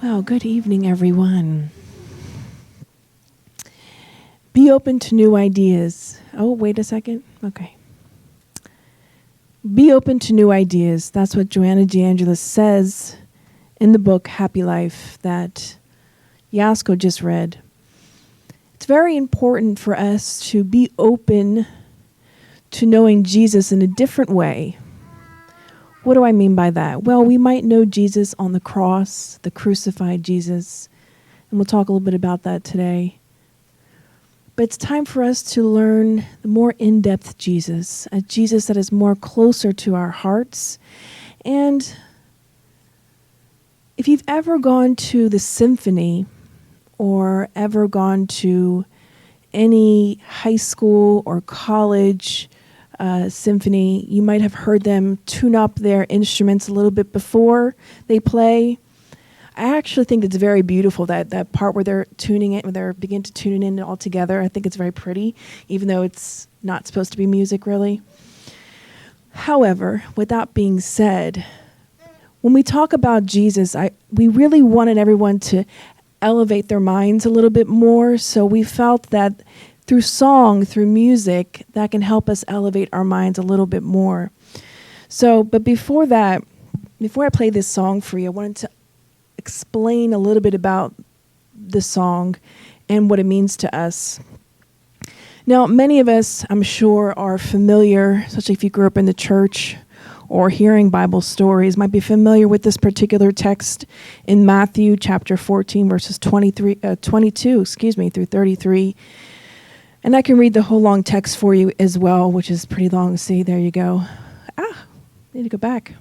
Well, good evening, everyone. Be open to new ideas. Oh, wait a second. Okay. Be open to new ideas. That's what Joanna de Angelis says in the book Happy Life that Yasko just read. It's very important for us to be open to knowing Jesus in a different way. What do I mean by that? Well, we might know Jesus on the cross, the crucified Jesus, and we'll talk a little bit about that today. But it's time for us to learn the more in-depth Jesus, a Jesus that is more closer to our hearts. And if you've ever gone to the symphony or ever gone to any high school or college symphony, you might have heard them tune up their instruments a little bit before they play. I actually think it's very beautiful, that part where they're tuning it, where they're beginning to tune it in all together. I think it's very pretty, even though it's not supposed to be music, really. However, with that being said, when we talk about Jesus, we really wanted everyone to elevate their minds a little bit more, so we felt that through song, through music, that can help us elevate our minds a little bit more. So, but before that, before I play this song for you, I wanted to explain a little bit about the song and what it means to us. Now, many of us, I'm sure, are familiar, especially if you grew up in the church or hearing Bible stories, might be familiar with this particular text in Matthew chapter 14, verses 22 through 33. And I can read the whole long text for you as well, which is pretty long. See, there you go. Need to go back.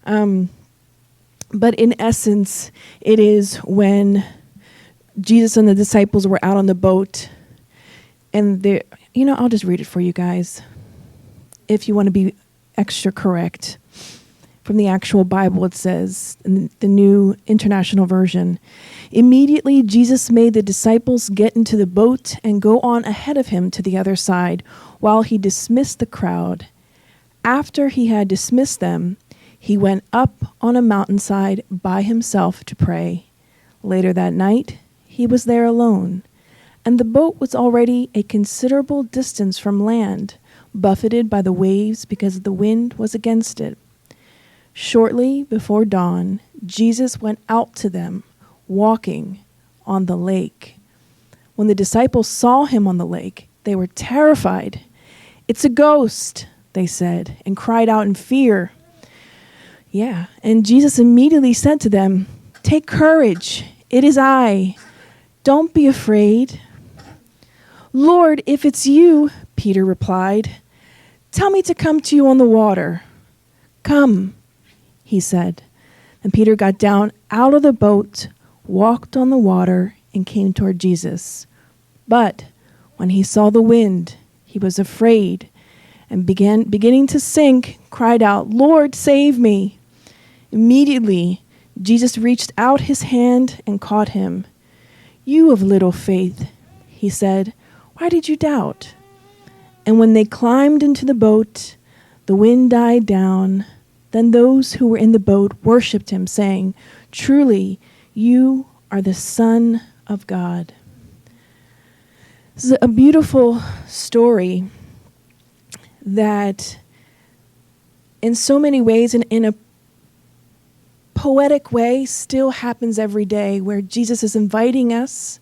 But in essence, it is when Jesus and the disciples were out on the boat, and I'll just read it for you guys, if you want to be extra correct. From the actual Bible, it says, in the New International Version, "Immediately Jesus made the disciples get into the boat and go on ahead of him to the other side, while he dismissed the crowd. After he had dismissed them, he went up on a mountainside by himself to pray. Later that night, he was there alone, and the boat was already a considerable distance from land, buffeted by the waves because the wind was against it. Shortly before dawn, Jesus went out to them, walking on the lake. When the disciples saw him on the lake, they were terrified. 'It's a ghost,' they said, and cried out in fear. Yeah, and Jesus immediately said to them, 'Take courage, it is I. Don't be afraid.' 'Lord, if it's you,' Peter replied, 'tell me to come to you on the water.' 'Come,' he said. And Peter got down out of the boat, walked on the water, and came toward Jesus. But when he saw the wind, he was afraid, and beginning to sink, cried out, 'Lord, save me.' Immediately, Jesus reached out his hand and caught him. 'You of little faith,' he said, 'why did you doubt?' And when they climbed into the boat, the wind died down. Then those who were in the boat worshipped him, saying, 'Truly, you are the Son of God.'" This is a beautiful story that in so many ways, in a poetic way, still happens every day, where Jesus is inviting us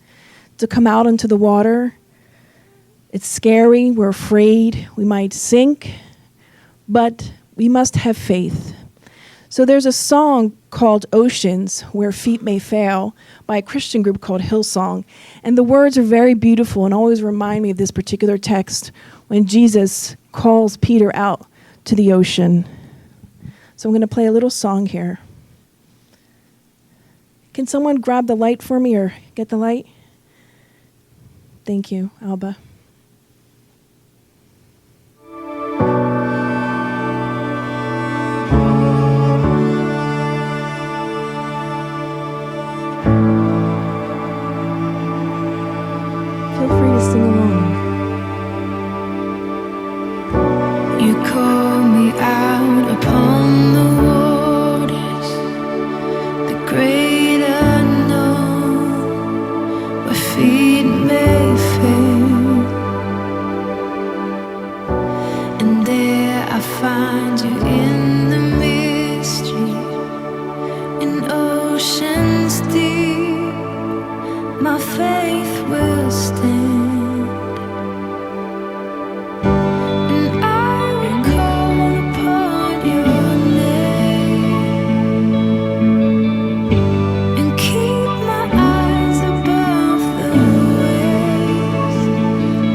to come out into the water. It's scary, we're afraid, we might sink, but we must have faith. So there's a song called "Oceans Where Feet May Fail" by a Christian group called Hillsong. And the words are very beautiful and always remind me of this particular text when Jesus calls Peter out to the ocean. So I'm going to play a little song here. Can someone grab the light for me or get the light? Thank you, Alba. Feel free to sing along. You call me out upon the waters, the great unknown. my faith will stand. And I will call upon your name and keep my eyes above the waves.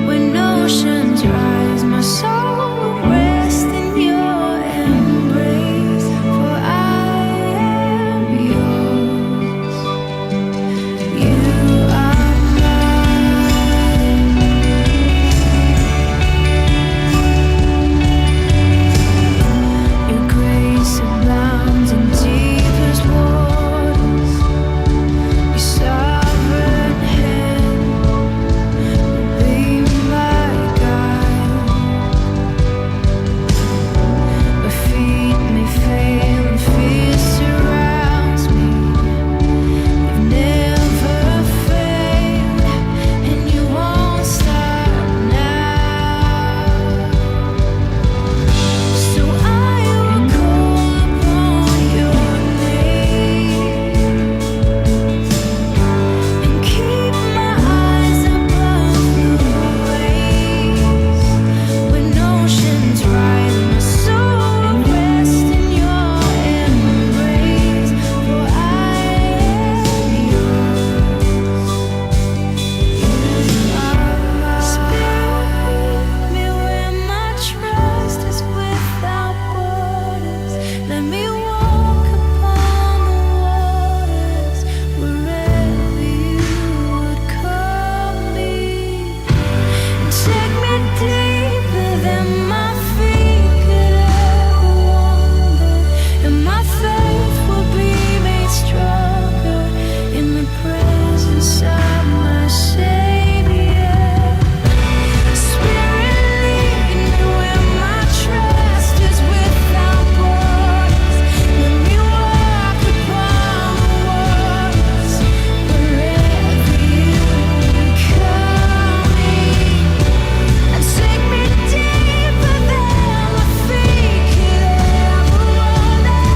When oceans rise, my soul will rest in your embrace. For I am yours. You are mine. Your grace abounds in deepest waters. Your sovereign hand will be my guide. My feet may fail and fear surrounds me. You've never failed, and you won't stop now. So I will call upon your name and keep my eyes above the waves. When oceans rise, my soul will rest in your embrace. For I am yours. Spirit, me where my trust is without borders. Let me walk upon the waters wherever you would call me. Take me deeper than my feet could ever wander, and my faith will be made stronger in the presence of my Savior. Spirit, lead me where my trust is without borders. Let me walk upon the waters wherever you would call me. And take me deeper than my feet could ever wander,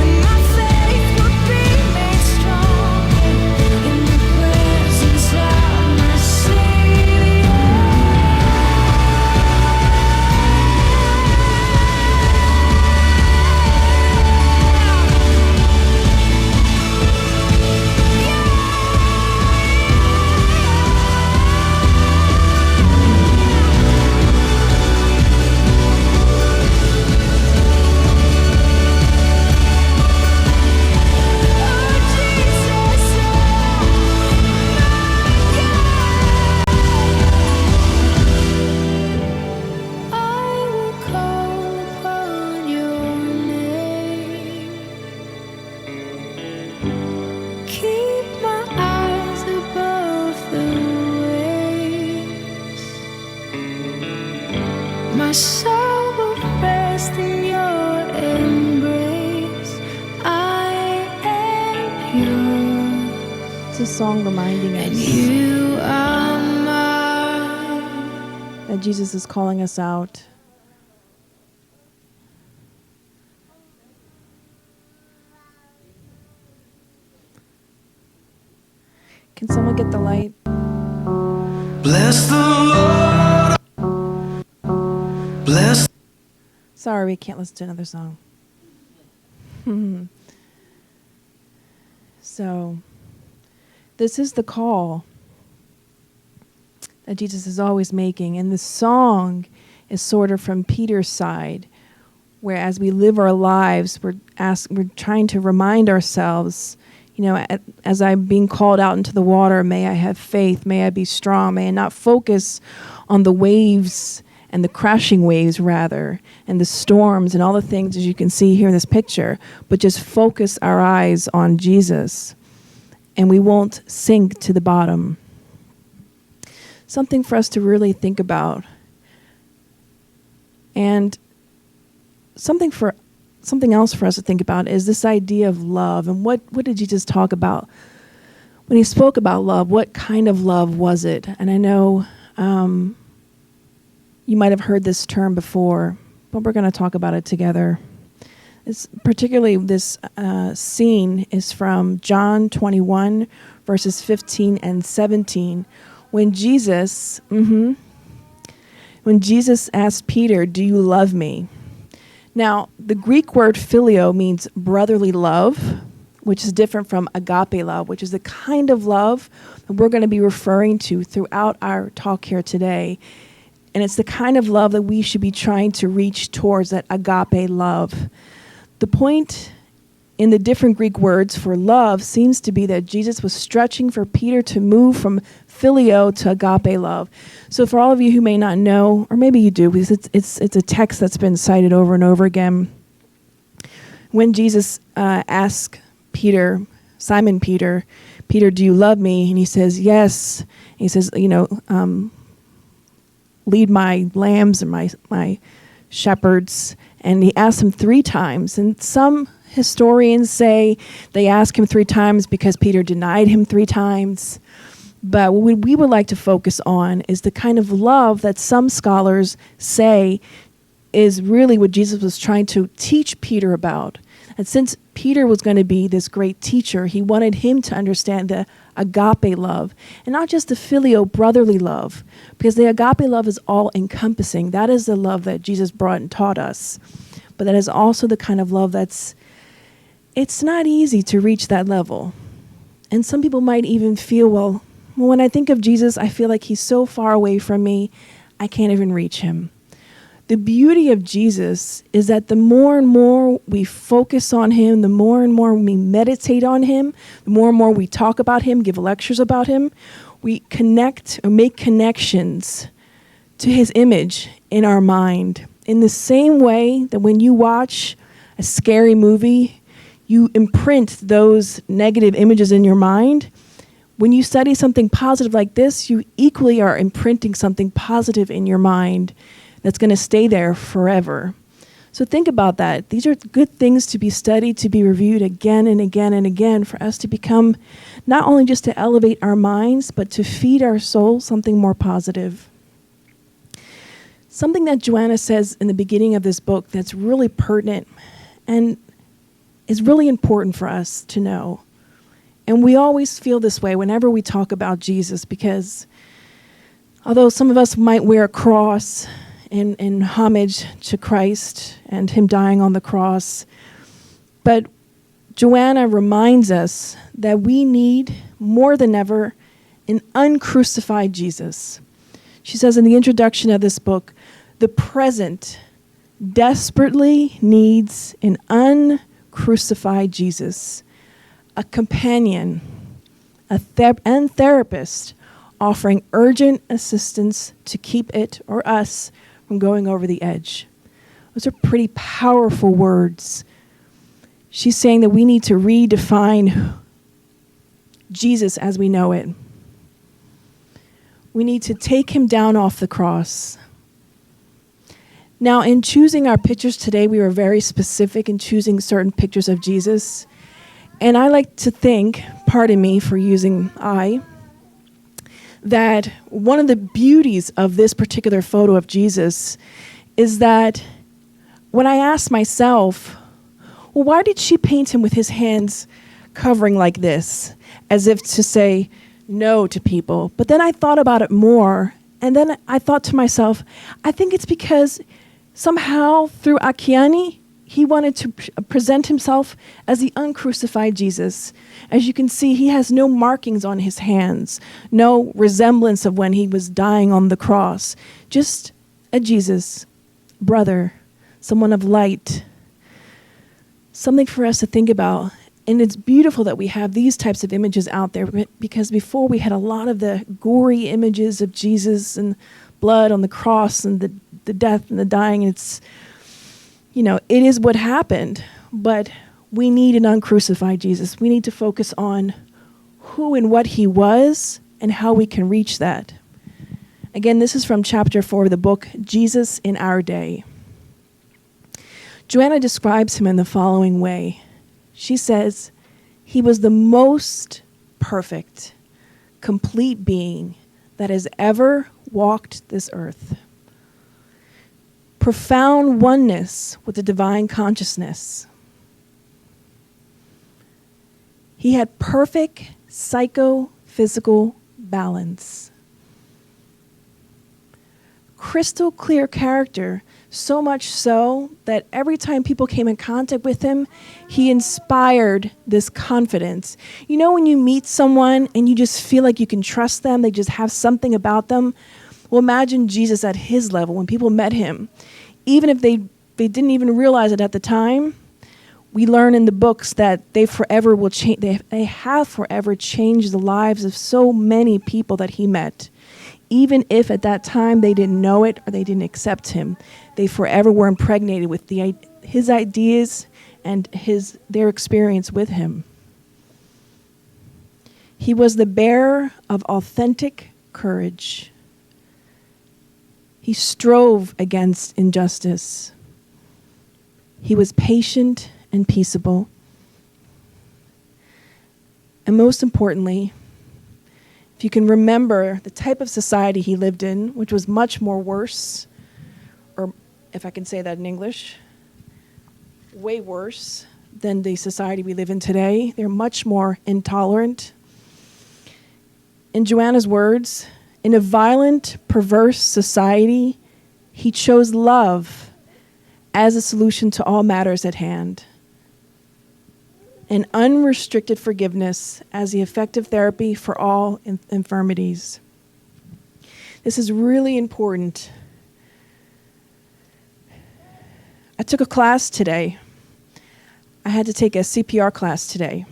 and my faith will be made stronger in the presence of my Savior. I will call upon your name. Keep my eyes above the waves. My soul will rest in your embrace. I am yours, It's a song reminding and us you are mine. that Jesus is calling us out. Can someone get the light? Bless the Lord. Bless. Sorry, we can't listen to another song. So, this is the call that Jesus is always making. And the song is sort of from Peter's side, where as we live our lives, we're trying to remind ourselves, as I'm being called out into the water, may I have faith, may I be strong, may I not focus on the waves and the crashing waves, rather, and the storms and all the things, as you can see here in this picture, but just focus our eyes on Jesus, and we won't sink to the bottom. Something for us to really think about, and something else for us to think about is this idea of love. And what did Jesus talk about when he spoke about love? What kind of love was it? And I know you might have heard this term before, but we're going to talk about it together. Particularly this scene is from John 21, verses 15 and 17, when Jesus asked Peter, "Do you love me?" Now, the Greek word phileo means brotherly love, which is different from agape love, which is the kind of love that we're going to be referring to throughout our talk here today. And it's the kind of love that we should be trying to reach towards, that agape love. The point in the different Greek words for love seems to be that Jesus was stretching for Peter to move from phileo to agape love. So for all of you who may not know, or maybe you do, because it's a text that's been cited over and over again, when Jesus asked Simon Peter, "Do you love me?" And he says, "Yes." And he says, "Lead my lambs and my shepherds." And he asked him 3 times. And some historians say they asked him 3 times because Peter denied him 3 times. But what we would like to focus on is the kind of love that some scholars say is really what Jesus was trying to teach Peter about. And since Peter was going to be this great teacher, he wanted him to understand the agape love, and not just the filial brotherly love, because the agape love is all encompassing. That is the love that Jesus brought and taught us. But that is also the kind of love it's not easy to reach that level. And some people might even feel, well, when I think of Jesus, I feel like he's so far away from me, I can't even reach him. The beauty of Jesus is that the more and more we focus on him, the more and more we meditate on him, the more and more we talk about him, give lectures about him, we connect or make connections to his image in our mind. In the same way that when you watch a scary movie, you imprint those negative images in your mind. When you study something positive like this, you equally are imprinting something positive in your mind that's going to stay there forever. So think about that. These are good things to be studied, to be reviewed again and again and again, for us to become, not only just to elevate our minds, but to feed our soul something more positive. Something that Joanna says in the beginning of this book that's really pertinent and is really important for us to know. And we always feel this way whenever we talk about Jesus, because although some of us might wear a cross in homage to Christ and him dying on the cross, but Joanna reminds us that we need, more than ever, an uncrucified Jesus. She says in the introduction of this book, the present desperately needs an uncrucified Jesus, a companion, and therapist offering urgent assistance to keep it or us from going over the edge. Those are pretty powerful words. She's saying that we need to redefine Jesus as we know it. We need to take him down off the cross. Now, in choosing our pictures today, we were very specific in choosing certain pictures of Jesus. And I like to think, pardon me for using that one of the beauties of this particular photo of Jesus is that when I asked myself, well, why did she paint him with his hands covering like this, as if to say no to people? But then I thought about it more, and then I thought to myself, I think it's because somehow through Akiani, he wanted to present himself as the uncrucified Jesus. As you can see, he has no markings on his hands, no resemblance of when he was dying on the cross. Just a Jesus, brother, someone of light. Something for us to think about. And it's beautiful that we have these types of images out there, because before we had a lot of the gory images of Jesus and blood on the cross and the death and the dying. It's, it is what happened, but we need an uncrucified Jesus. We need to focus on who and what he was and how we can reach that. Again, this is from chapter 4 of the book, Jesus in Our Day. Joanna describes him in the following way. She says, he was the most perfect, complete being that has ever walked this earth. Profound oneness with the divine consciousness. He had perfect psychophysical balance. Crystal clear character, so much so that every time people came in contact with him, he inspired this confidence. You know when you meet someone and you just feel like you can trust them, they just have something about them? Well, imagine Jesus at his level when people met him. Even if they didn't even realize it at the time, we learn in the books that they forever will change. They have forever changed the lives of so many people that he met. Even if at that time they didn't know it or they didn't accept him, they forever were impregnated with his ideas and their experience with him. He was the bearer of authentic courage. He strove against injustice. He was patient and peaceable. And most importantly, if you can remember the type of society he lived in, which was much more worse, or if I can say that in English, way worse than the society we live in today. They're much more intolerant. In Joanna's words, in a violent, perverse society, he chose love as a solution to all matters at hand, and unrestricted forgiveness as the effective therapy for all infirmities. This is really important. I took a class today. I had to take a CPR class today.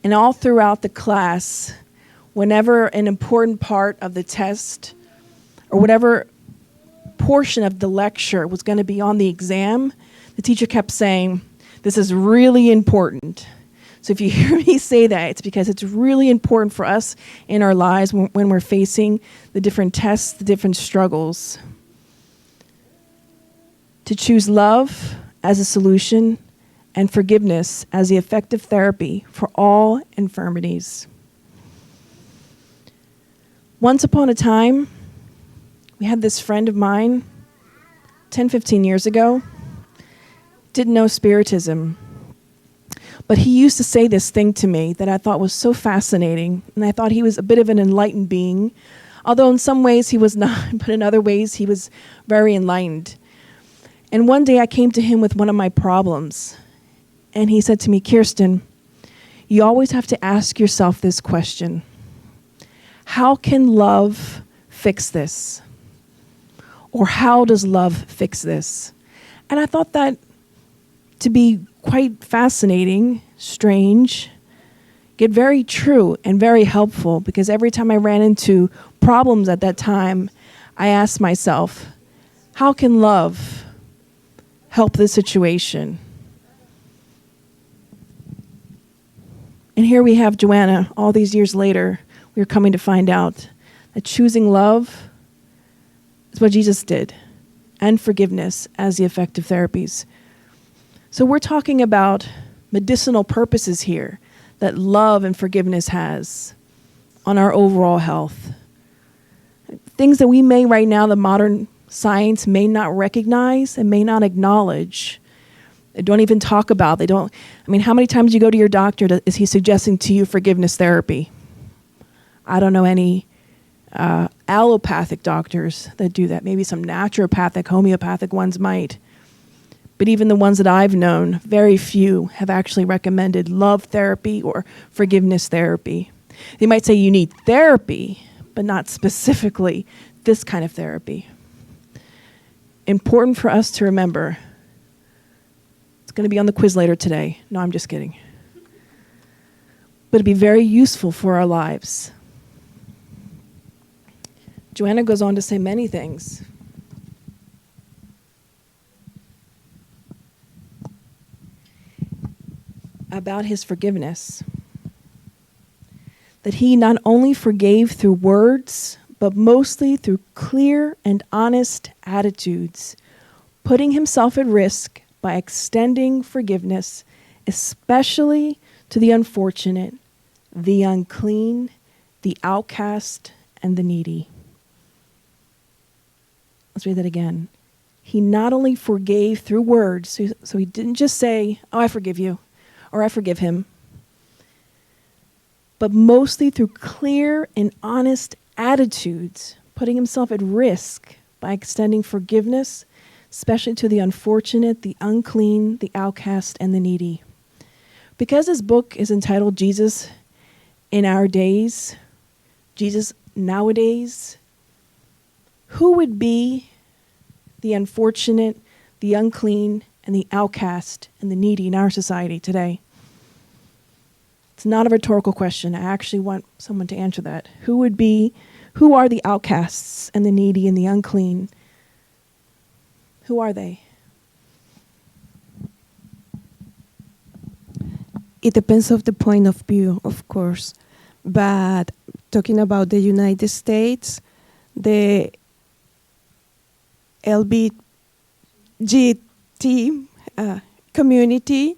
And all throughout the class, whenever an important part of the test or whatever portion of the lecture was going to be on the exam, the teacher kept saying, "This is really important." So if you hear me say that, it's because it's really important for us in our lives when we're facing the different tests, the different struggles, to choose love as a solution and forgiveness as the effective therapy for all infirmities. Once upon a time, we had this friend of mine, 10, 15 years ago, didn't know Spiritism. But he used to say this thing to me that I thought was so fascinating, and I thought he was a bit of an enlightened being, although in some ways he was not, but in other ways he was very enlightened. And one day I came to him with one of my problems, and he said to me, "Kirsten, you always have to ask yourself this question: how can love fix this? Or how does love fix this?" And I thought that to be quite fascinating, strange, yet very true and very helpful, because every time I ran into problems at that time, I asked myself, how can love help this situation? And here we have Joanna, all these years later, we're coming to find out that choosing love is what Jesus did, and forgiveness as the effective therapies. So we're talking about medicinal purposes here that love and forgiveness has on our overall health. Things that we may right now, the modern science may not recognize and may not acknowledge. They don't even talk about. How many times you go to your doctor, is he suggesting to you forgiveness therapy? I don't know any allopathic doctors that do that. Maybe some naturopathic, homeopathic ones might. But even the ones that I've known, very few have actually recommended love therapy or forgiveness therapy. They might say you need therapy, but not specifically this kind of therapy. Important for us to remember. It's going to be on the quiz later today. No, I'm just kidding. But it'd be very useful for our lives. Joanna goes on to say many things. About his forgiveness. That he not only forgave through words, but mostly through clear and honest attitudes, putting himself at risk by extending forgiveness, especially to the unfortunate, the unclean, the outcast, and the needy. Let's read that again. He not only forgave through words, so he didn't just say, "Oh, I forgive you," or "I forgive him." but mostly through clear and honest attitudes, putting himself at risk by extending forgiveness, especially to the unfortunate, the unclean, the outcast, and the needy. Because this book is entitled Jesus in Our Days, Jesus Nowadays, who would be the unfortunate, the unclean, and the outcast and the needy in our society today? It's not a rhetorical question. I actually want someone to answer that. Who are the outcasts and the needy and the unclean? Who are they? It depends of the point of view, of course. But talking about the United States, the LGBT community,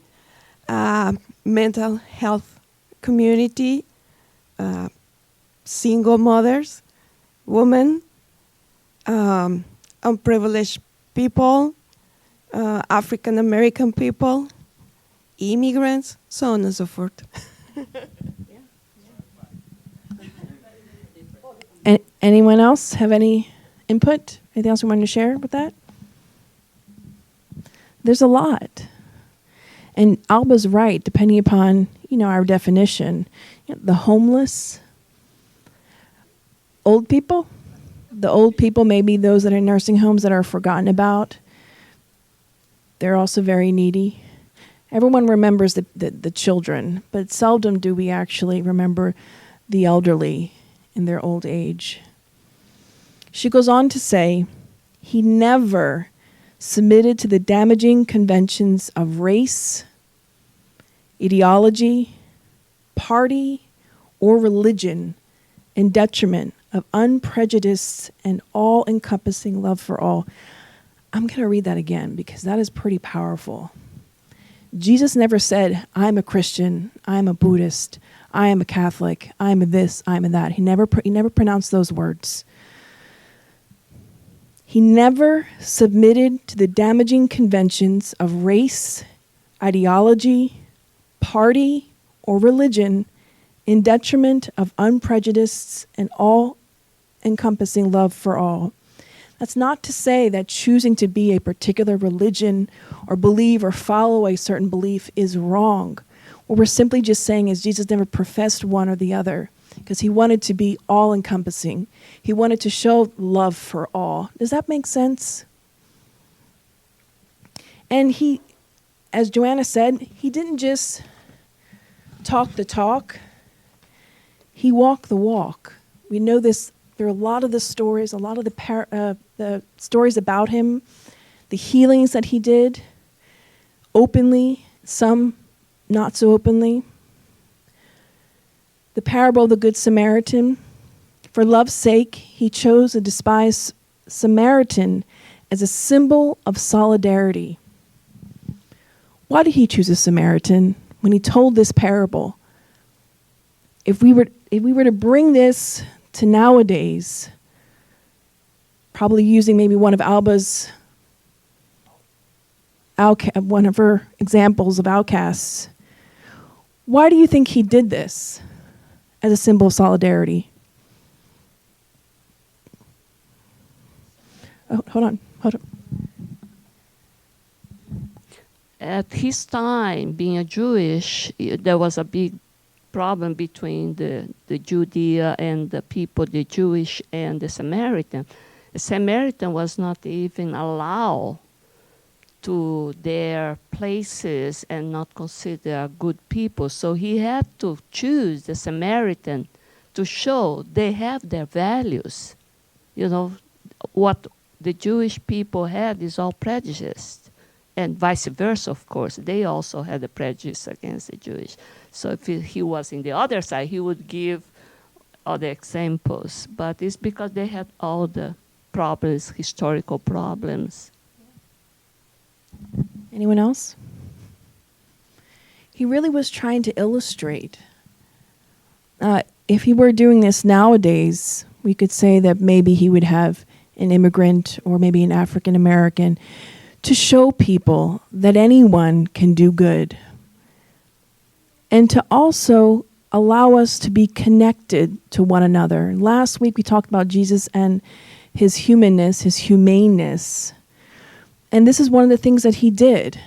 mental health community, single mothers, women, unprivileged people, African American people, immigrants, so on and so forth. Anyone else have any input? Anything else you want to share with that? There's a lot. And Alba's right, depending upon, our definition. The homeless, old people. The old people may be those that are in nursing homes that are forgotten about. They're also very needy. Everyone remembers the children, but seldom do we actually remember the elderly in their old age. She goes on to say, he never submitted to the damaging conventions of race, ideology, party, or religion in detriment of unprejudiced and all-encompassing love for all. I'm going to read that again because that is pretty powerful. Jesus never said, I'm a Christian, I'm a Buddhist, I am a Catholic, I'm a this, I'm a that. He never pronounced those words. He never submitted to the damaging conventions of race, ideology, party, or religion in detriment of unprejudiced and all-encompassing love for all. That's not to say that choosing to be a particular religion or believe or follow a certain belief is wrong. What we're simply just saying is Jesus never professed one or the other because he wanted to be all-encompassing. He wanted to show love for all. Does that make sense? And he, as Joanna said, he didn't just talk the talk. He walked the walk. We know this. There are a lot of the stories, a lot of the stories about him, the healings that he did, openly, some not so openly. The parable of the Good Samaritan. For love's sake, he chose a despised Samaritan as a symbol of solidarity. Why did he choose a Samaritan when he told this parable? If we were to bring this to nowadays, probably using maybe one of Alba's, one of her examples of outcasts, why do you think he did this as a symbol of solidarity? Oh, hold on. At his time, being a Jewish, there was a big problem between the Judea and the people, the Jewish and the Samaritan. The Samaritan was not even allowed to their places and not considered good people. So he had to choose the Samaritan to show they have their values. What the Jewish people had is all prejudiced. And vice versa, of course. They also had a prejudice against the Jewish. So if he was in the other side, he would give other examples. But it's because they had all the problems, historical problems. Anyone else? He really was trying to illustrate. If he were doing this nowadays, we could say that maybe he would have an immigrant or maybe an African American to show people that anyone can do good. And to also allow us to be connected to one another. Last week we talked about Jesus and his humanness, his humaneness. And this is one of the things that he did.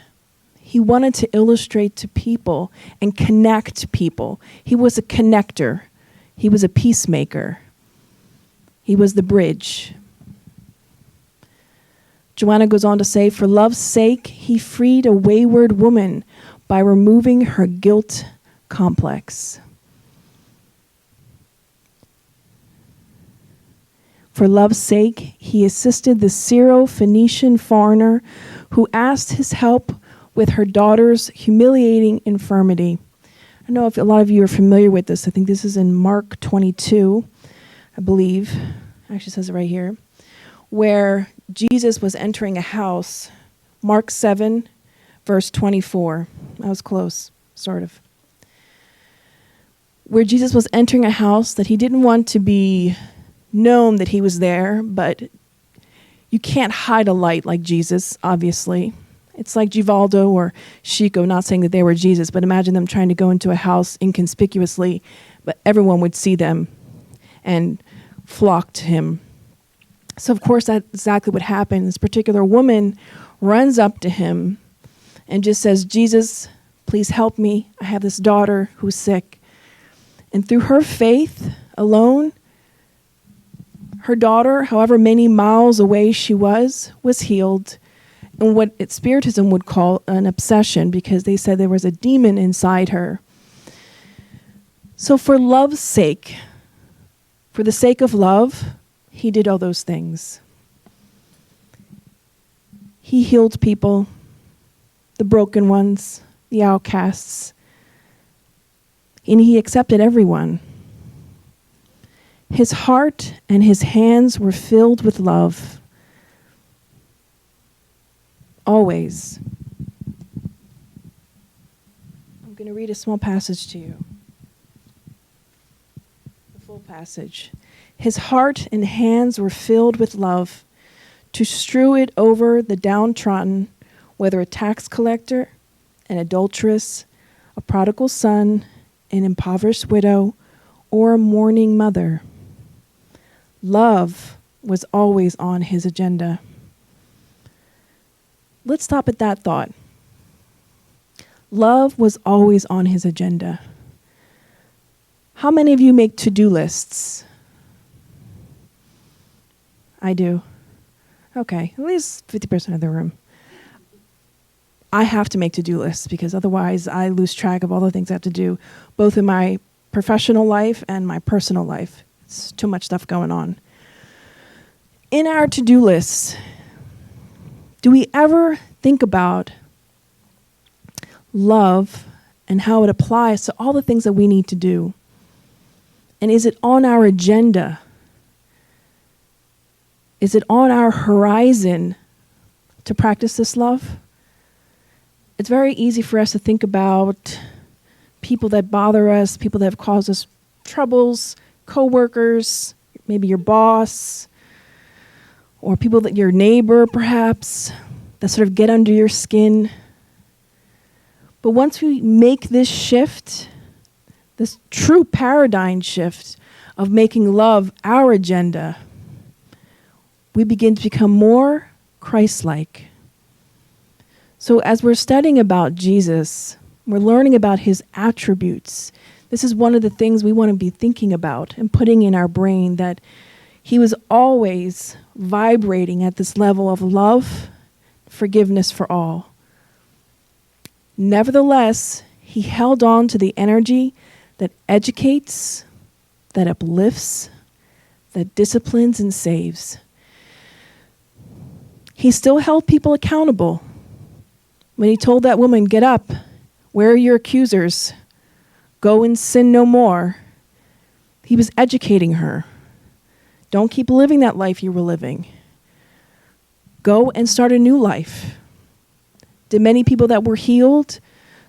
He wanted to illustrate to people and connect people. He was a connector. He was a peacemaker. He was the bridge. Joanna goes on to say, for love's sake, he freed a wayward woman by removing her guilt complex. For love's sake, he assisted the Syro-Phoenician foreigner who asked his help with her daughter's humiliating infirmity. I know if a lot of you are familiar with this. I think this is in Mark 22, I believe. It actually says it right here. Where Jesus was entering a house. Mark 7, verse 24. I was close, sort of. Where Jesus was entering a house that he didn't want to be known that he was there, but you can't hide a light like Jesus, obviously. It's like Divaldo or Chico, not saying that they were Jesus, but imagine them trying to go into a house inconspicuously, but everyone would see them and flock to him. So, of course, that's exactly what happened. This particular woman runs up to him and just says, Jesus, please help me. I have this daughter who's sick. And through her faith alone, her daughter, however many miles away she was healed. And what Spiritism would call an obsession, because they said there was a demon inside her. So for love's sake, for the sake of love, he did all those things. He healed people, the broken ones, the outcasts, and he accepted everyone. His heart and his hands were filled with love. Always. I'm going to read a small passage to you. The full passage. His heart and hands were filled with love to strew it over the downtrodden, whether a tax collector, an adulteress, a prodigal son, an impoverished widow, or a mourning mother. Love was always on his agenda. Let's stop at that thought. Love was always on his agenda. How many of you make to-do lists? I do. Okay, at least 50% of the room. I have to make to-do lists because otherwise I lose track of all the things I have to do, both in my professional life and my personal life. It's too much stuff going on. In our to-do lists, do we ever think about love and how it applies to all the things that we need to do? And is it on our agenda? Is it on our horizon to practice this love? It's very easy for us to think about people that bother us, people that have caused us troubles, coworkers, maybe your boss, or people that your neighbor perhaps, that sort of get under your skin. But once we make this shift, this true paradigm shift of making love our agenda, we begin to become more Christ-like. So as we're studying about Jesus, we're learning about his attributes. This is one of the things we want to be thinking about and putting in our brain, that he was always vibrating at this level of love, forgiveness for all. Nevertheless, he held on to the energy that educates, that uplifts, that disciplines and saves. He still held people accountable. When he told that woman, get up, where are your accusers? Go and sin no more. He was educating her. Don't keep living that life you were living. Go and start a new life. Did many people that were healed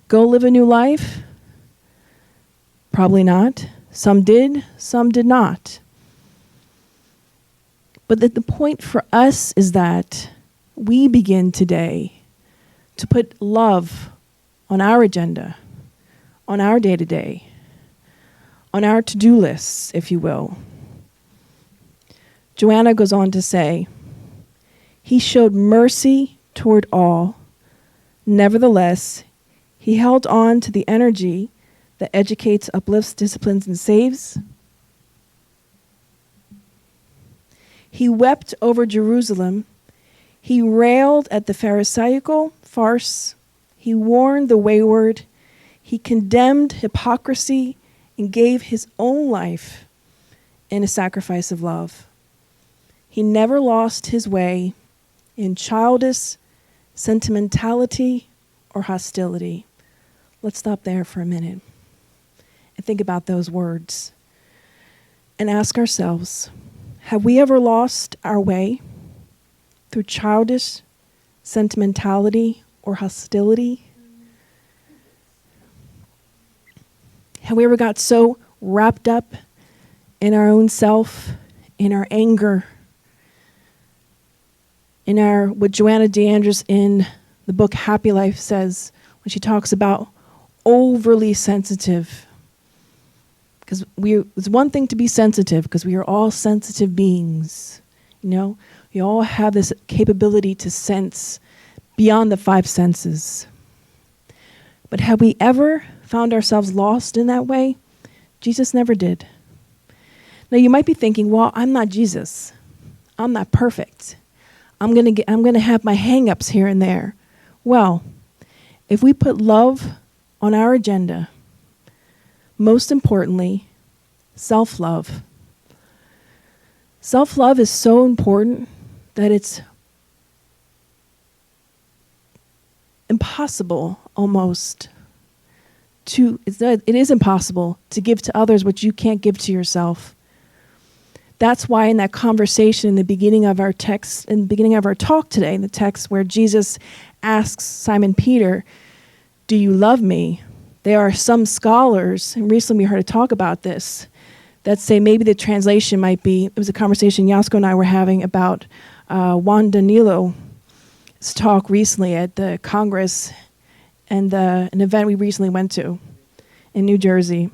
go live a new life? Probably not. Some did, some did not. But the point for us is that we begin today to put love on our agenda, on our day-to-day. on our to-do lists, if you will. Joanna goes on to say, he showed mercy toward all. Nevertheless, he held on to the energy that educates, uplifts, disciplines, and saves. He wept over Jerusalem. He railed at the Pharisaical farce. He warned the wayward. He condemned hypocrisy and gave his own life in a sacrifice of love. He never lost his way in childish sentimentality or hostility. Let's stop there for a minute and think about those words and ask ourselves, have we ever lost our way through childish sentimentality or hostility? Have we ever got so wrapped up in our own self, in our anger, in our, what Joanna de Angelis in the book Happy Life says when she talks about overly sensitive? Because it's one thing to be sensitive, because we are all sensitive beings. You know, we all have this capability to sense beyond the five senses. But have we ever found ourselves lost in that way? Jesus never did. Now you might be thinking, well, I'm not Jesus. I'm not perfect. I'm gonna have my hang-ups here and there. Well, if we put love on our agenda, most importantly, self-love. Self-love is so important that it's impossible almost it is impossible to give to others what you can't give to yourself. That's why in that conversation in the beginning of our text, in the beginning of our talk today, in the text where Jesus asks Simon Peter, do you love me? There are some scholars, and recently we heard a talk about this, that say maybe the translation might be, it was a conversation Yasko and I were having about Juan DeMelo's talk recently at the Congress and an event we recently went to in New Jersey,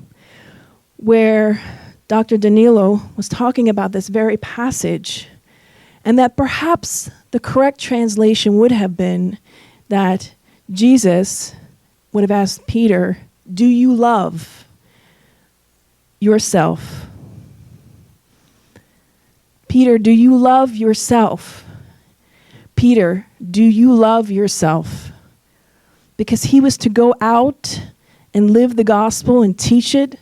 where Dr. DeMelo was talking about this very passage, and that perhaps the correct translation would have been that Jesus would have asked Peter, do you love yourself? Peter, do you love yourself? Peter, do you love yourself? Because he was to go out and live the gospel and teach it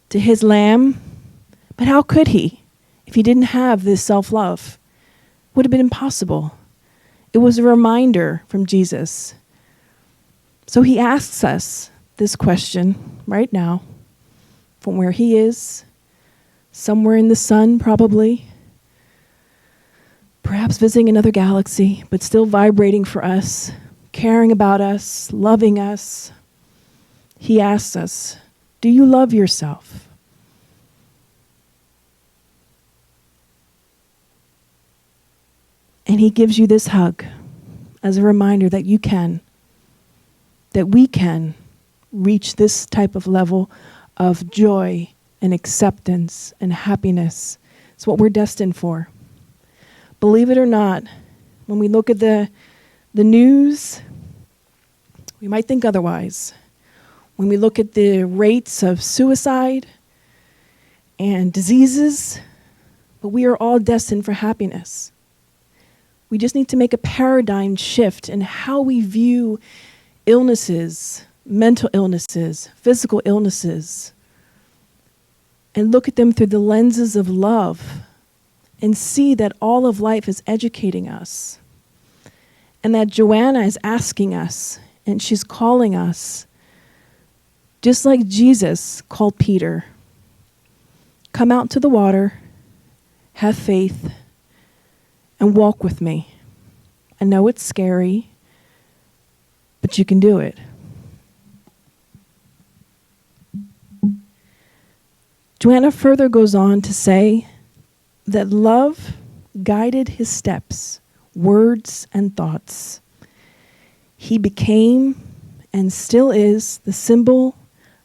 to his lamb. But how could he if he didn't have this self-love? Would have been impossible. It was a reminder from Jesus. So he asks us this question right now, from where he is, somewhere in the sun probably, perhaps visiting another galaxy, but still vibrating for us, caring about us, loving us. He asks us, do you love yourself? And he gives you this hug as a reminder that you can, that we can reach this type of level of joy and acceptance and happiness. It's what we're destined for. Believe it or not, when we look at the news, we might think otherwise. When we look at the rates of suicide and diseases, but we are all destined for happiness. We just need to make a paradigm shift in how we view illnesses, mental illnesses, physical illnesses, and look at them through the lenses of love and see that all of life is educating us. And that Joanna is asking us, and she's calling us, just like Jesus called Peter, come out to the water, have faith, and walk with me. I know it's scary, but you can do it. Joanna further goes on to say that love guided his steps, words, and thoughts. He became and still is the symbol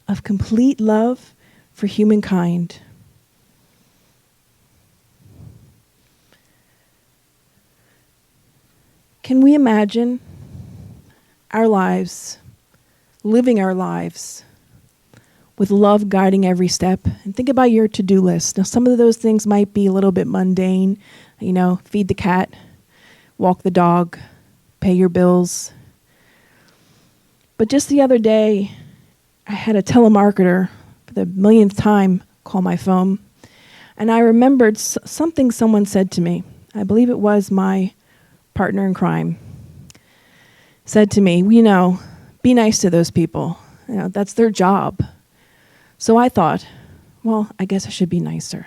of complete love for humankind. Can we imagine our lives, living our lives with love guiding every step? And think about your to-do list. Now, some of those things might be a little bit mundane, feed the cat, walk the dog, pay your bills. But just the other day, I had a telemarketer for the millionth time call my phone, and I remembered something someone said to me. I believe it was my partner in crime. Said to me, be nice to those people. That's their job. So I thought, well, I guess I should be nicer,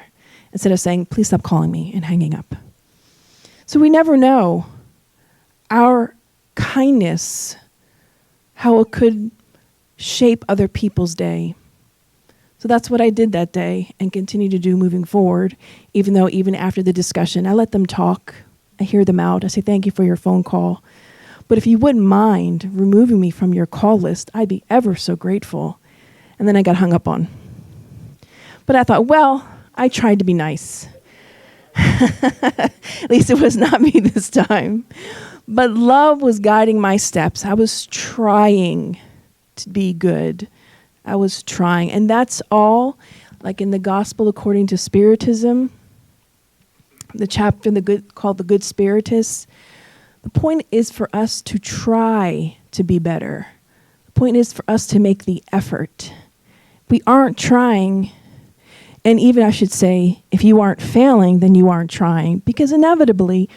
instead of saying, please stop calling me, and hanging up. So we never know our kindness, how it could shape other people's day. So that's what I did that day and continue to do moving forward, even after the discussion, I let them talk. I hear them out. I say, thank you for your phone call. But if you wouldn't mind removing me from your call list, I'd be ever so grateful. And then I got hung up on. But I thought, well, I tried to be nice. At least it was not me this time. But love was guiding my steps. I was trying to be good. I was trying. And that's all, like in the Gospel according to Spiritism, the chapter called The Good Spiritists. The point is for us to try to be better. The point is for us to make the effort. We aren't trying, and even I should say, if you aren't failing, then you aren't trying, because inevitably,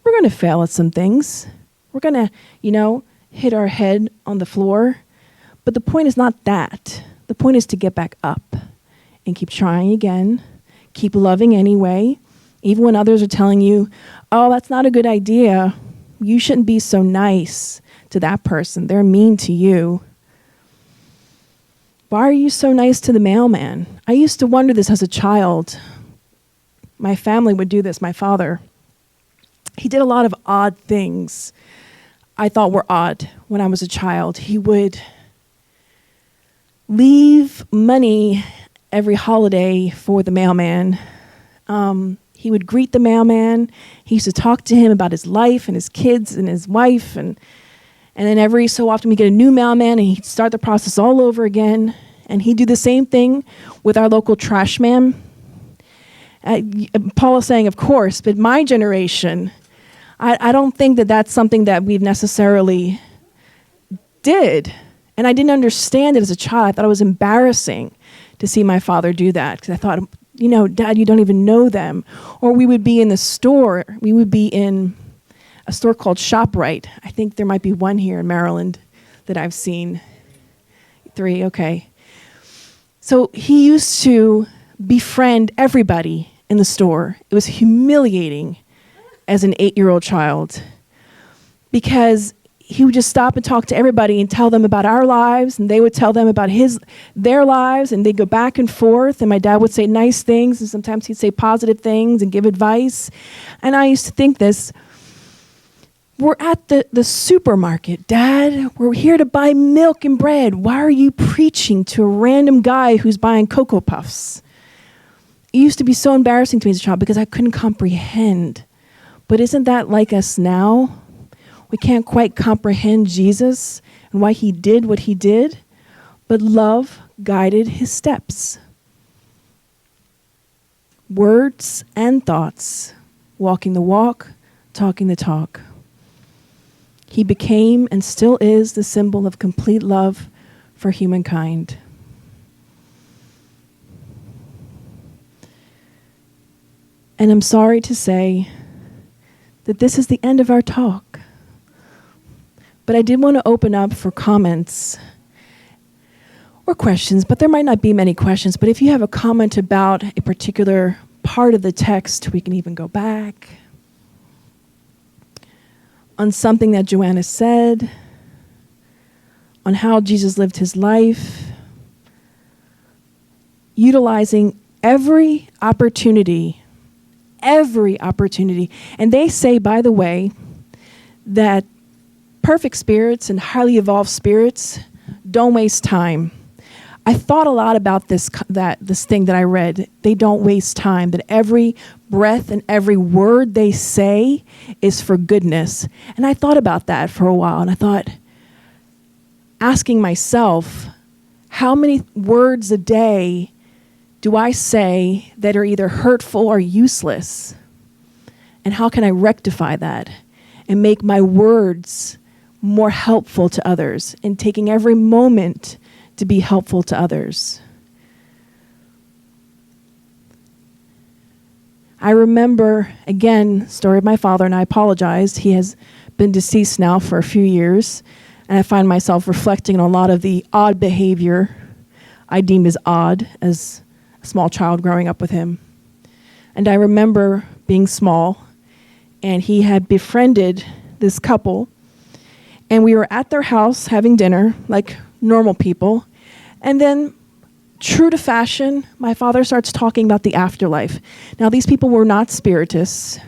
we're going to fail at some things. We're going to, hit our head on the floor. But the point is not that. The point is to get back up and keep trying again, keep loving anyway, even when others are telling you, oh, that's not a good idea. You shouldn't be so nice to that person. They're mean to you. Why are you so nice to the mailman? I used to wonder this as a child. My family would do this, my father. He did a lot of odd things I thought were odd when I was a child. He would leave money every holiday for the mailman. He would greet the mailman. He used to talk to him about his life and his kids and his wife. And then every so often we get a new mailman and he'd start the process all over again. And he'd do the same thing with our local trash man. Paul is saying, of course, but my generation, I don't think that that's something that we've necessarily did. And I didn't understand it as a child. I thought it was embarrassing to see my father do that, because I thought, Dad, you don't even know them. Or we would be in the store. We would be in a store called ShopRite. I think there might be one here in Maryland that I've seen. 3, okay. So he used to befriend everybody in the store. It was humiliating as an 8-year-old child, because he would just stop and talk to everybody and tell them about our lives, and they would tell them about their lives, and they'd go back and forth, and my dad would say nice things, and sometimes he'd say positive things and give advice. And I used to think this, we're at the supermarket, Dad. We're here to buy milk and bread. Why are you preaching to a random guy who's buying Cocoa Puffs? It used to be so embarrassing to me as a child because I couldn't comprehend. But isn't that like us now? We can't quite comprehend Jesus and why he did what he did, but love guided his steps. Words and thoughts, walking the walk, talking the talk. He became and still is the symbol of complete love for humankind. And I'm sorry to say that this is the end of our talk. But I did want to open up for comments or questions, but there might not be many questions. But if you have a comment about a particular part of the text, we can even go back on something that Joanna said, on how Jesus lived his life, utilizing every opportunity. And they say, by the way, that perfect spirits and highly evolved spirits don't waste time. I thought a lot about this thing that I read. They don't waste time, that every breath and every word they say is for goodness. And I thought about that for a while, and I thought, asking myself, how many words a day do I say that are either hurtful or useless? And how can I rectify that and make my words more helpful to others, and taking every moment to be helpful to others? I remember, again, story of my father, and I apologize. He has been deceased now for a few years, and I find myself reflecting on a lot of the odd behavior I deemed as odd as a small child growing up with him. And I remember being small, and he had befriended this couple, and we were at their house having dinner like normal people. And then, true to fashion, my father starts talking about the afterlife. Now, these people were not spiritists.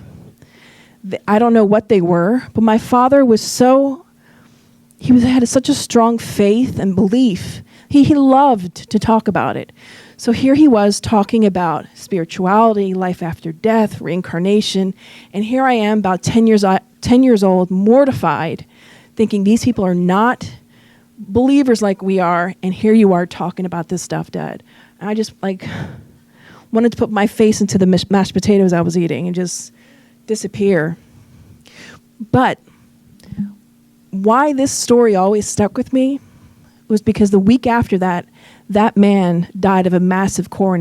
I don't know what they were, but my father was had such a strong faith and belief. He loved to talk about it. So here he was talking about spirituality, life after death, reincarnation, and here I am, about 10 years old, mortified, thinking these people are not believers like we are, and here you are talking about this stuff, Dad. And I just wanted to put my face into the mashed potatoes I was eating and just disappear. But why this story always stuck with me was because the week after that, that man died of a massive heart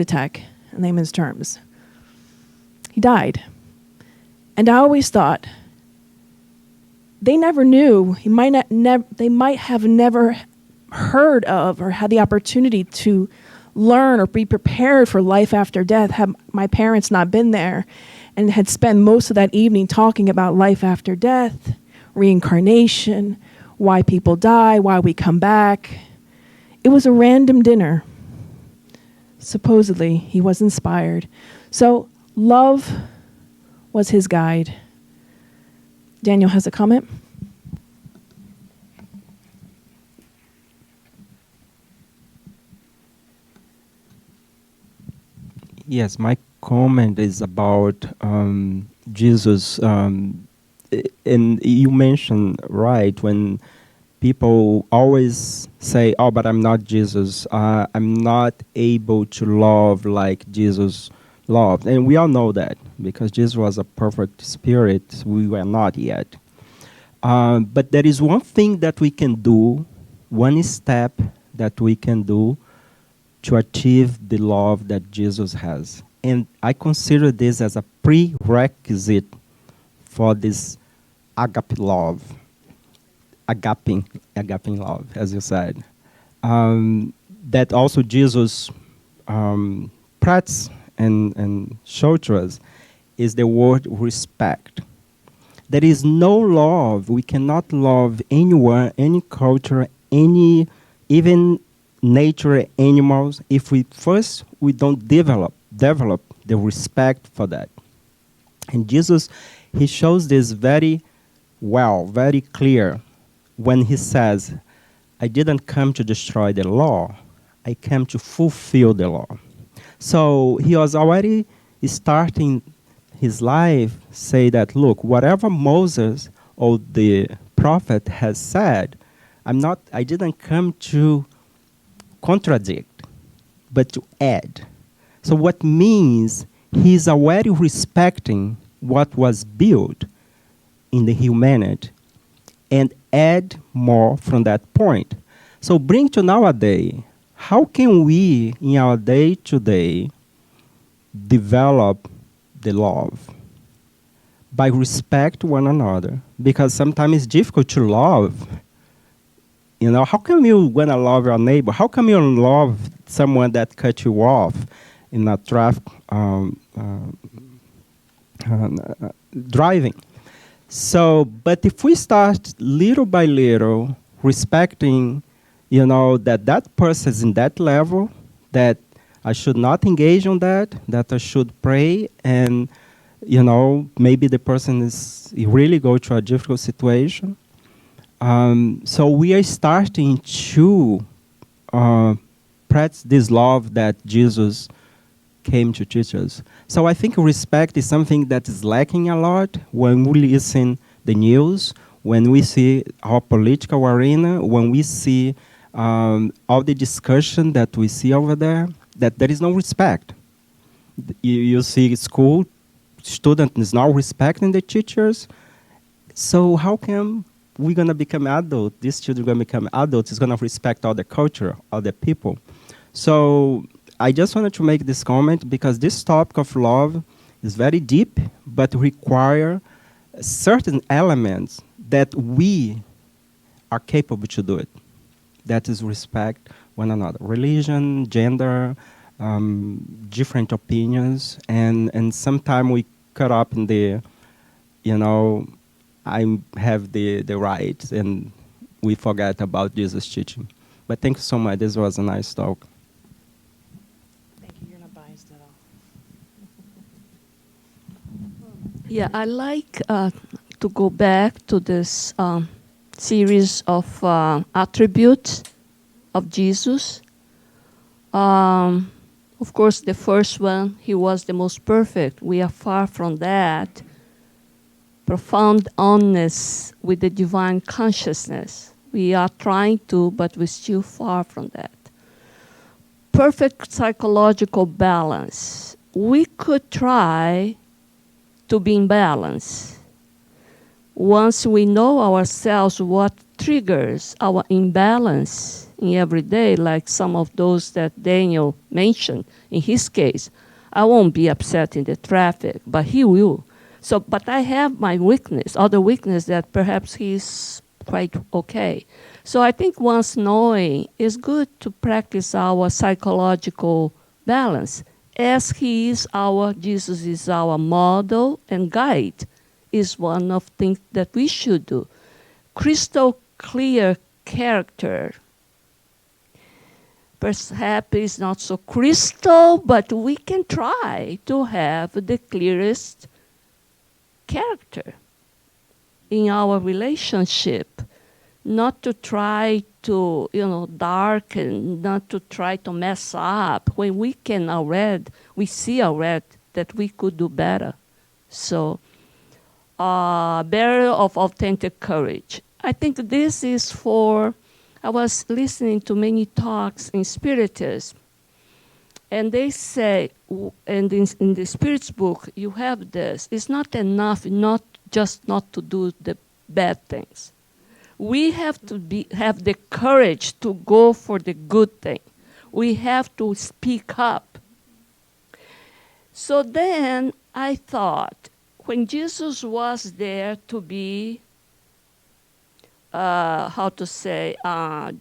attack, in layman's terms. He died. And I always thought, they never knew, they might have never heard of or had the opportunity to learn or be prepared for life after death had my parents not been there and had spent most of that evening talking about life after death, reincarnation, why people die, why we come back. It was a random dinner. Supposedly, he was inspired. So, love was his guide. Daniel has a comment. Yes, my comment is about Jesus. And you mentioned, right, when people always say, oh, but I'm not Jesus. I'm not able to love like Jesus loved. And we all know that because Jesus was a perfect spirit. We were not yet. But there is one thing that we can do, one step that we can do to achieve the love that Jesus has. And I consider this as a prerequisite for this agape love, agape love, as you said. That also Jesus practiced and showed to us is the word respect. There is no love. We cannot love anyone, any culture, even nature, animals, if we don't develop the respect for that. And Jesus, he shows this very well, very clear, when he says, I didn't come to destroy the law, I came to fulfill the law. So he was already starting his life, say that, look, whatever Moses or the prophet has said, I didn't come to contradict, but to add. So what means he's already respecting what was built in the humanity and add more from that point. So bring to nowadays, how can we in our day-to-day develop the love? By respect one another, because sometimes it's difficult to love. You know, how come you want to love your neighbor? How come you love someone that cut you off in a traffic driving? So, but if we start little by little respecting, you know, that person is in that level, that I should not engage on that I should pray, and, you know, maybe the person is really go to a difficult situation. So we are starting to practice this love that Jesus came to teach us. So I think respect is something that is lacking a lot when we listen the news, when we see our political arena, when we see all the discussion that we see over there, that there is no respect. You see school student is not respecting the teachers. So how come we're going to become adults? These children are going to become adults. It's going to respect other culture, other people. So I just wanted to make this comment because this topic of love is very deep, but require certain elements that we are capable to do it. That is respect one another. Religion, gender, different opinions, and sometimes we cut up in the, I have the right, and we forget about Jesus' teaching. But thank you so much. This was a nice talk. Thank you. You're not biased at all. Yeah, I like to go back to this series of attributes of Jesus. Of course, the first one, he was the most perfect. We are far from that. Profound oneness with the divine consciousness. We are trying to, but we're still far from that. Perfect psychological balance. We could try to be in balance. Once we know ourselves what triggers our imbalance in every day, like some of those that Daniel mentioned in his case, I won't be upset in the traffic, but he will. So, but I have my weakness, other weakness that perhaps he's quite okay. So I think once knowing, it's good to practice our psychological balance. As Jesus is our model and guide, is one of things that we should do. Crystal clear character. Perhaps it's not so crystal, but we can try to have the clearest character in our relationship, not to try to, darken, not to try to mess up when we see already that we could do better. So, bearer of authentic courage. I think this is I was listening to many talks in Spiritism, and they say, and in the Spirit's book, you have this. It's not enough not to do the bad things. We have to have the courage to go for the good thing. We have to speak up. So then I thought, when Jesus was there to be,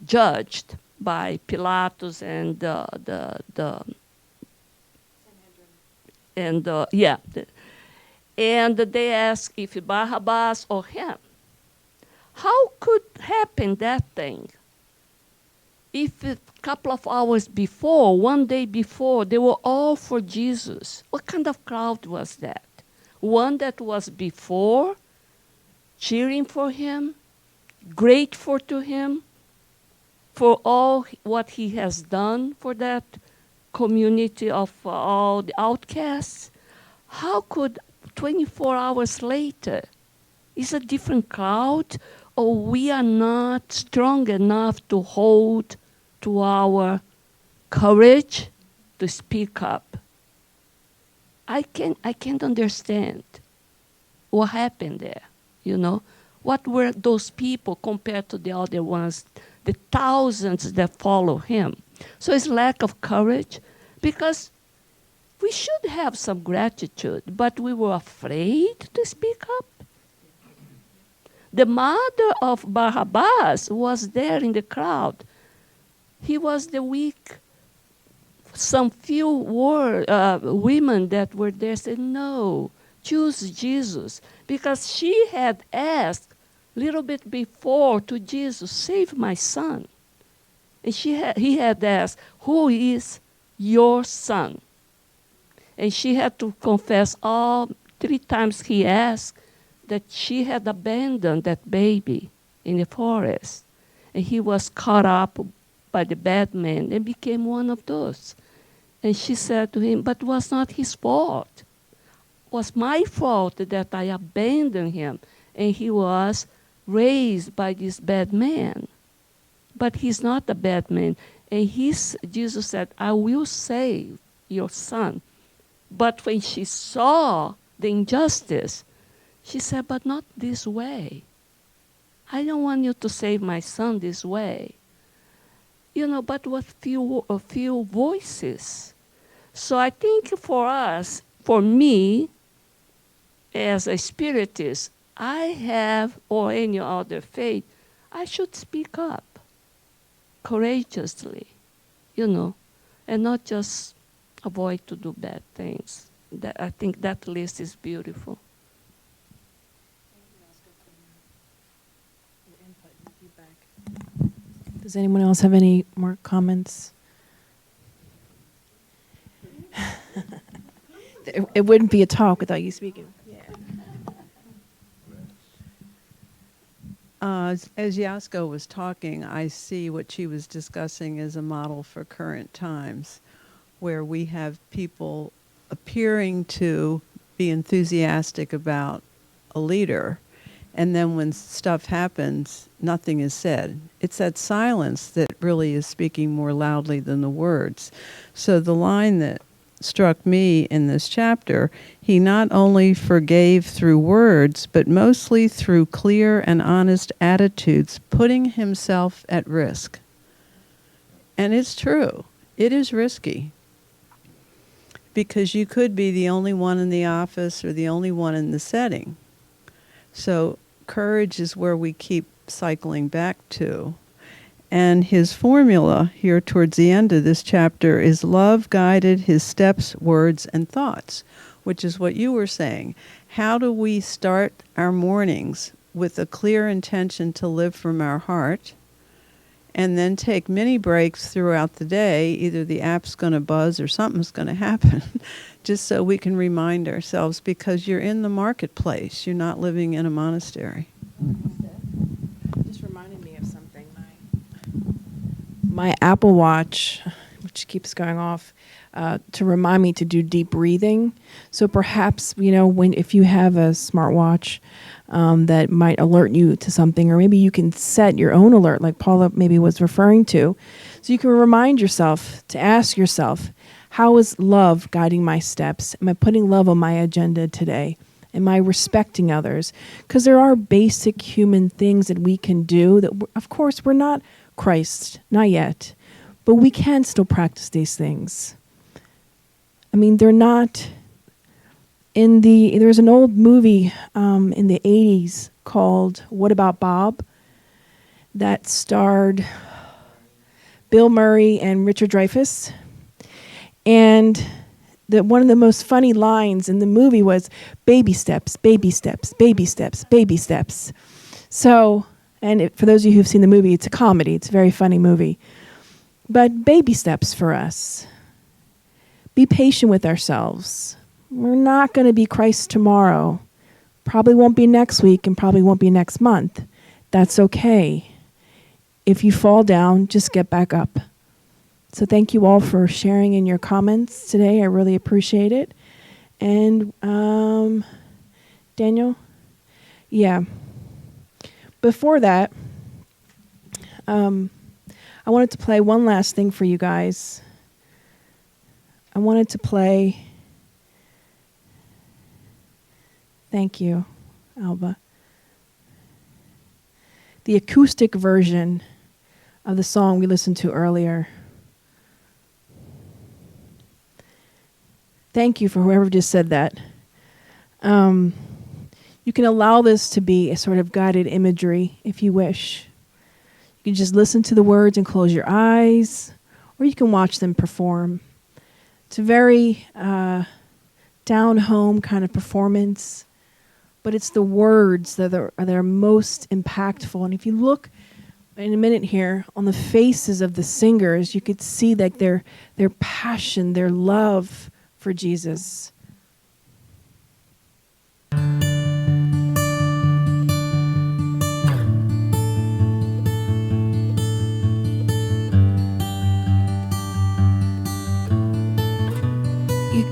judged by Pilatus and and they asked if Barabbas or him. How could happen that thing? If a couple of hours before, one day before, they were all for Jesus. What kind of crowd was that? One that was before, cheering for him, grateful to him for all what he has done for that community of all the outcasts. How could 24 hours later, is a different crowd, or we are not strong enough to hold to our courage to speak up? I can't understand what happened there, What were those people compared to the other ones, the thousands that follow him? So it's lack of courage, because we should have some gratitude, but we were afraid to speak up. The mother of Barabbas was there in the crowd. He was the weak. Some few women that were there said, no, choose Jesus. Because she had asked a little bit before to Jesus, save my son. And he had asked, who is your son? And she had to confess 3 times he asked that she had abandoned that baby in the forest. And he was caught up by the bad man and became one of those. And she said to him, but it was not his fault. It was my fault that I abandoned him. And he was raised by this bad man. But he's not a bad man. And Jesus said, I will save your son. But when she saw the injustice, she said, but not this way. I don't want you to save my son this way. But with a few voices. So I think for us, for me, as a spiritist, I have, or any other faith, I should speak up courageously, and not just avoid to do bad things. I think that list is beautiful. Does anyone else have any more comments? It wouldn't be a talk without you speaking. As Yasko was talking, I see what she was discussing as a model for current times, where we have people appearing to be enthusiastic about a leader, and then when stuff happens, nothing is said. It's that silence that really is speaking more loudly than the words. So the line that struck me in this chapter, he not only forgave through words, but mostly through clear and honest attitudes, putting himself at risk. And it's true. It is risky. Because you could be the only one in the office or the only one in the setting. So courage is where we keep cycling back to. And his formula here towards the end of this chapter is love guided his steps, words, and thoughts, which is what you were saying. How do we start our mornings with a clear intention to live from our heart, and then take many breaks throughout the day? Either the app's going to buzz or something's going to happen, just so we can remind ourselves, because you're in the marketplace. You're not living in a monastery. Just reminded me of something. My Apple Watch, which keeps going off, to remind me to do deep breathing. So perhaps, if you have a smartwatch that might alert you to something, or maybe you can set your own alert, like Paula maybe was referring to, so you can remind yourself to ask yourself, how is love guiding my steps? Am I putting love on my agenda today? Am I respecting others? Because there are basic human things that we can do that, of course, we're not Christ, not yet, but we can still practice these things. I mean, they're not there's an old movie in the 80s called What About Bob that starred Bill Murray and Richard Dreyfuss. And one of the most funny lines in the movie was, baby steps, baby steps, baby steps, baby steps. So, for those of you who've seen the movie, it's a comedy. It's a very funny movie. But baby steps for us. Be patient with ourselves. We're not going to be Christ tomorrow. Probably won't be next week and probably won't be next month. That's okay. If you fall down, just get back up. So thank you all for sharing in your comments today. I really appreciate it. And Daniel? Yeah. Before that, I wanted to play one last thing for you guys. I wanted to play... Thank you, Alba. The acoustic version of the song we listened to earlier. Thank you for whoever just said that. You can allow this to be a sort of guided imagery if you wish. You can just listen to the words and close your eyes, or you can watch them perform. It's a very down-home kind of performance, but it's the words that are most impactful. And if you look in a minute here on the faces of the singers, you could see that their passion, their love for Jesus.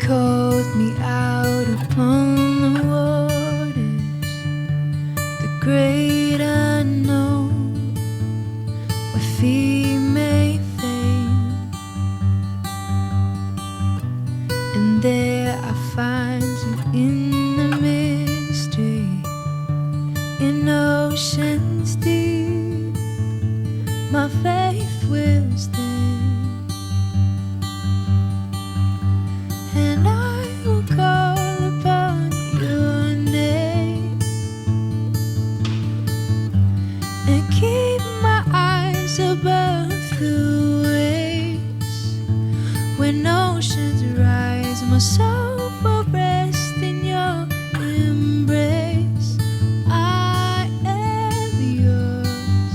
called me out upon the waters, the great unknown, where feet may fail. And there I find you in the mystery, in oceans deep. My faith will stand, and I will call upon your name and keep my eyes above the waves. When oceans rise, my soul will rest in your embrace. I am yours,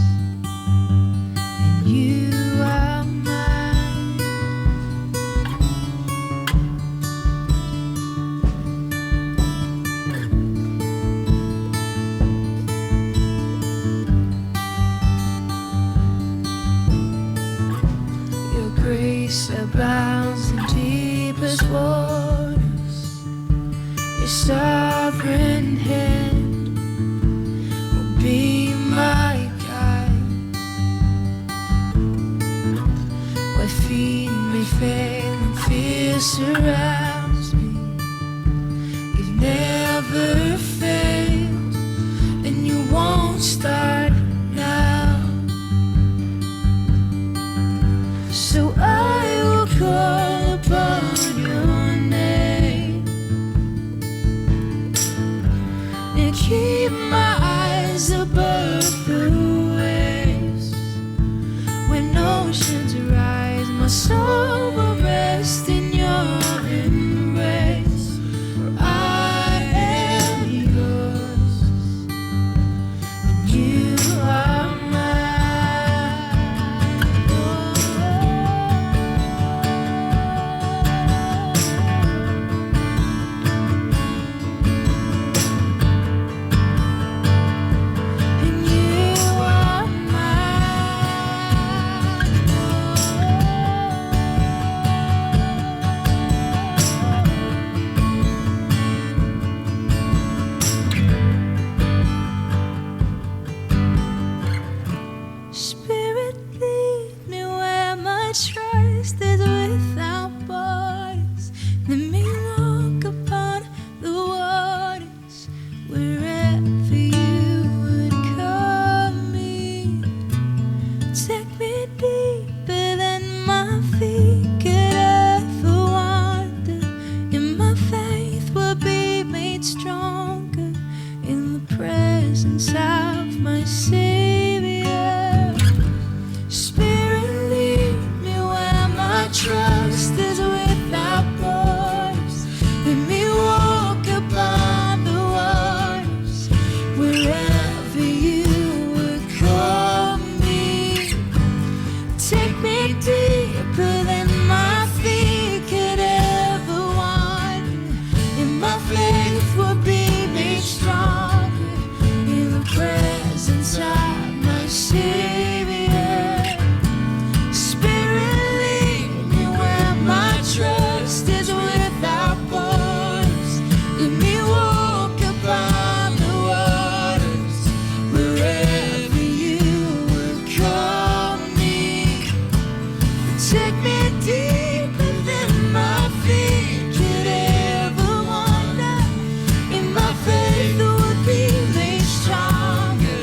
and you are mine. Your grace abounds in deepest waters. Your sovereign hand will be my guide. Where feet may fail and fear surrounds me, you've never failed, and you won't start now. So I will call upon your name and keep my eyes above the waves. When oceans rise, my soul will rest in your embrace. For I am yours, and you are Spirit, lead me where my trust is without borders. Let me walk upon the waters wherever you would call me. Take me deeper than my feet could ever wander, and my faith will be made stronger in the presence of my Savior. Spirit, lead me where my trust is without borders. Let me walk upon the waters wherever you would call me. Take me deeper than my feet could ever wander, and my faith will be made stronger in the presence of my Savior. Spirit, lead me where my trust is without borders. Let me walk upon the waters wherever you would call me. Take me deeper than my feet could ever wander, and my faith would be made stronger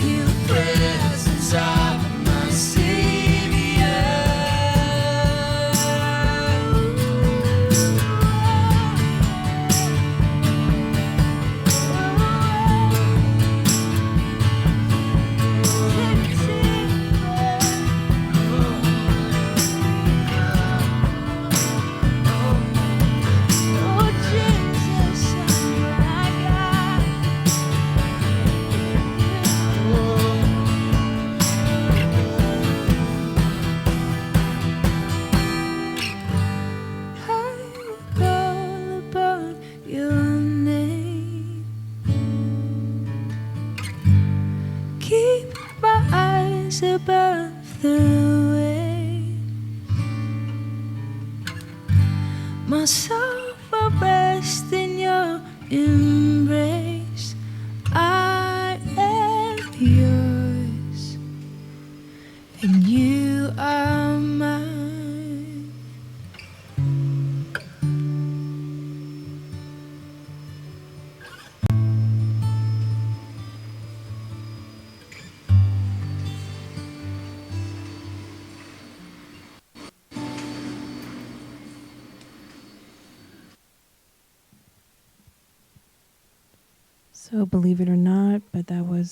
in the presence of my Savior. Oh, Jesus, my God. I will call upon your name. Keep my eyes above the waves. My soul rest in your embrace. I am yours, and you are mine. So, believe it or not, but that was